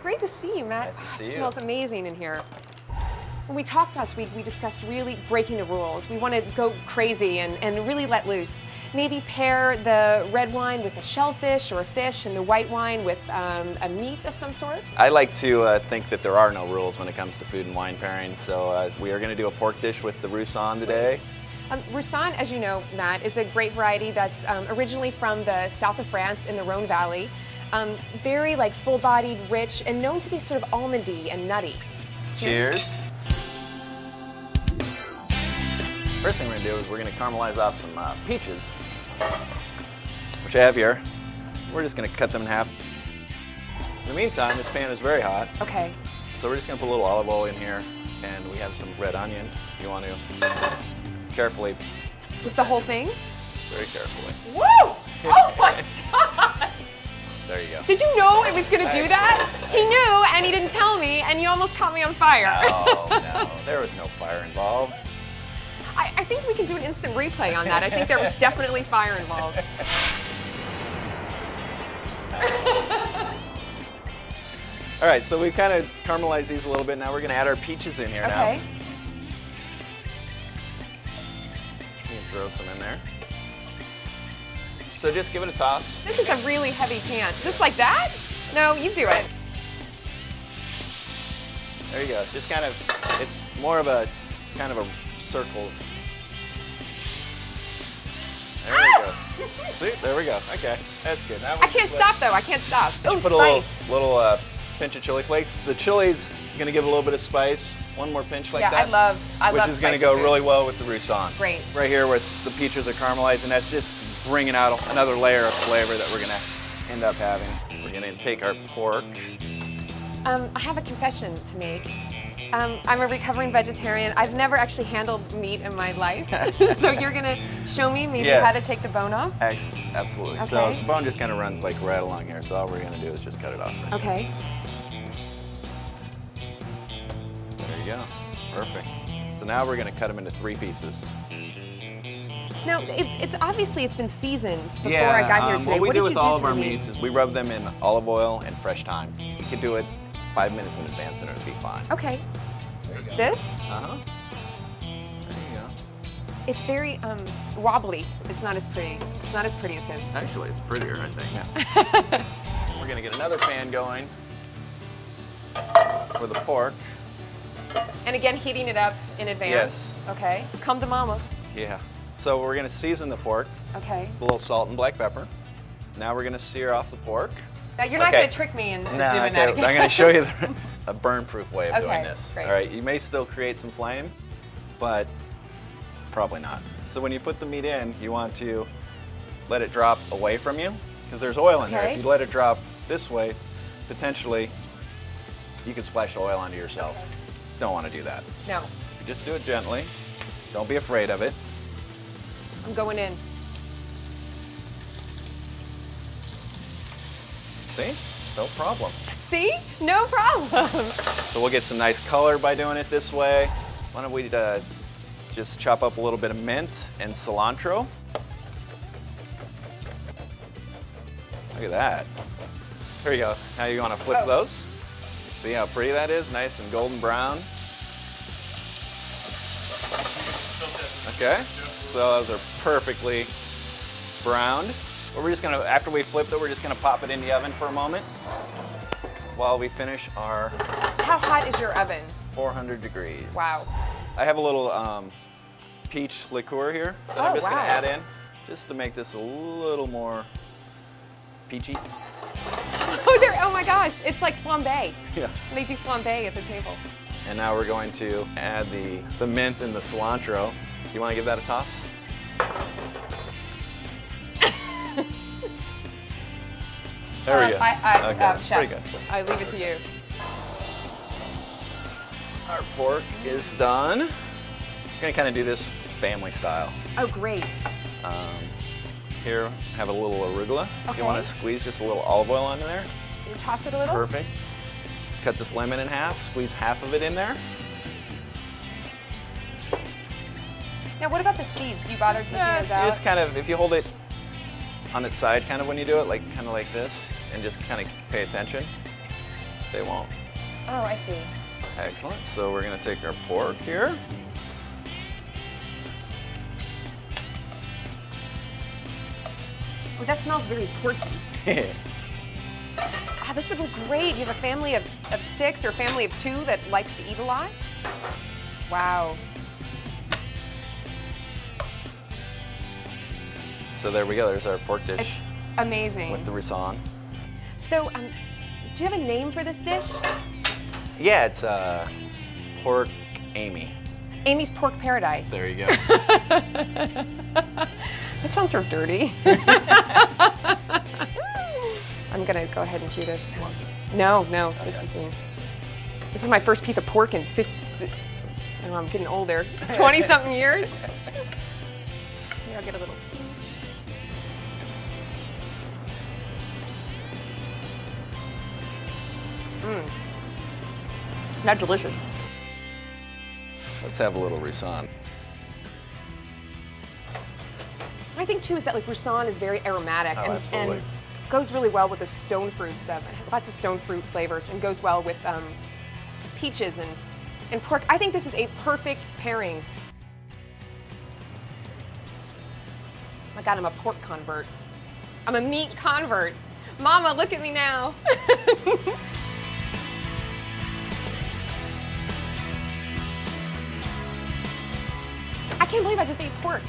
great to see you, Matt. Nice to see It you. smells amazing in here. When we talked last week, we discussed really breaking the rules. We want to go crazy and really let loose. Maybe pair the red wine with a shellfish or a fish and the white wine with a meat of some sort. I like to think that there are no rules when it comes to food and wine pairings, so we are going to do a pork dish with the Roussan today. Roussan, as you know, Matt, is a great variety that's originally from the south of France in the Rhone Valley. Very like full-bodied, rich, and known to be sort of almondy and nutty. Cheers. First thing we're going to do is we're going to caramelize off some peaches, which I have here. We're just going to cut them in half. In the meantime, this pan is very hot. Okay. So we're just going to put a little olive oil in here, and we have some red onion. If you want to carefully. Just the whole thing? Very carefully. Woo! Oh my God! There you go. Did you know it was going to do that? He knew, and he didn't tell me, and you almost caught me on fire. Oh, no. There was no fire involved. I think we can do an instant replay on that. I think there was definitely fire involved. All right, so we've kind of caramelized these a little bit. Now we're going to add our peaches in here now. Okay. You can throw some in there. So just give it a toss. This is a really heavy pan. Just like that? No, you do it. There you go. Just kind of, it's more of a kind of a circle. There we go. See, there we go. Okay, that's good. Now I can't stop though. I can't stop. Oh, put spice. a little pinch of chili flakes. The chili's gonna give it a little bit of spice. One more pinch like that. I love which is gonna go food. really well with the Roussan. Great. Right here where the peaches are caramelized, and that's just bringing out another layer of flavor that we're gonna end up having. We're gonna take our pork. I have a confession to make. I'm a recovering vegetarian. I've never actually handled meat in my life. So you're gonna show me maybe how to take the bone off? Absolutely. Okay. So the bone just kind of runs like right along here. So all we're gonna do is just cut it off. Right Okay. There you go. Perfect. So now we're gonna cut them into 3 pieces. Now, it's obviously it's been seasoned before I got here today. What we do with all of to our the meat? meats is we rub them in olive oil and fresh thyme. You can do it 5 minutes in advance and it'll be fine. Okay. There you go. This? Uh-huh. There you go. It's very wobbly. It's not as pretty. It's not as pretty as his. Actually, it's prettier, I think. Yeah. We're gonna get another pan going for the pork. And again, heating it up in advance. Yes. Okay. Come to mama. Yeah. So we're gonna season the pork Okay. with a little salt and black pepper. Now we're gonna sear off the pork. Now, you're not Okay. going to trick me into doing that Okay, again. I'm gonna show you a burn-proof way of Okay, doing this. great. All right, you may still create some flame, but probably not. So when you put the meat in, you want to let it drop away from you, because there's oil in there. Okay. If you let it drop this way, potentially you could splash the oil onto yourself. Okay. Don't want to do that. No. You just do it gently. Don't be afraid of it. I'm going in. See? No problem. See? No problem. So we'll get some nice color by doing it this way. Why don't we just chop up a little bit of mint and cilantro. Look at that. Here you go. Now you want to flip those. See how pretty that is? Nice and golden brown. Okay. So those are perfectly browned. But we're just gonna, after we flip it, we're just gonna pop it in the oven for a moment while we finish our How hot is your oven? 400 degrees. Wow. I have a little peach liqueur here that I'm just gonna add in, just to make this a little more peachy. Oh my gosh, it's like flambe. Yeah. They do flambe at the table. And now we're going to add the mint and the cilantro. You wanna give that a toss? There we go. Okay, Chef, pretty good. I leave it to you. Our pork is done. We're gonna kind of do this family style. Oh, great. Here, have a little arugula. If you want to squeeze just a little olive oil onto there. You toss it a little? Perfect. Cut this lemon in half, squeeze half of it in there. Now, what about the seeds? Do you bother taking those You out? just kind of, if you hold it on its side kind of when you do it, like kind of like this, and just kind of pay attention. they won't. Oh, I see. Excellent. So we're going to take our pork here. Oh, that smells very porky. Ah, this would look great. You have a family of 6 or a family of 2 that likes to eat a lot. Wow. So there we go. There's our pork dish. It's amazing. With the rissole. So, do you have a name for this dish? Yeah, it's pork Amy. Amy's Pork Paradise. There you go. That sounds sort of dirty. I'm gonna go ahead and do this. No, okay. This is my first piece of pork in 50. I know, I'm getting older. 20-something years. Here, I'll get a little peach. That's delicious. Let's have a little rissole. I think too is that like rissole is very aromatic and goes really well with the stone fruits. It has lots of stone fruit flavors and goes well with peaches and pork. I think this is a perfect pairing. Oh my God, I'm a pork convert. I'm a meat convert. Mama, look at me now. I can't believe I just ate pork.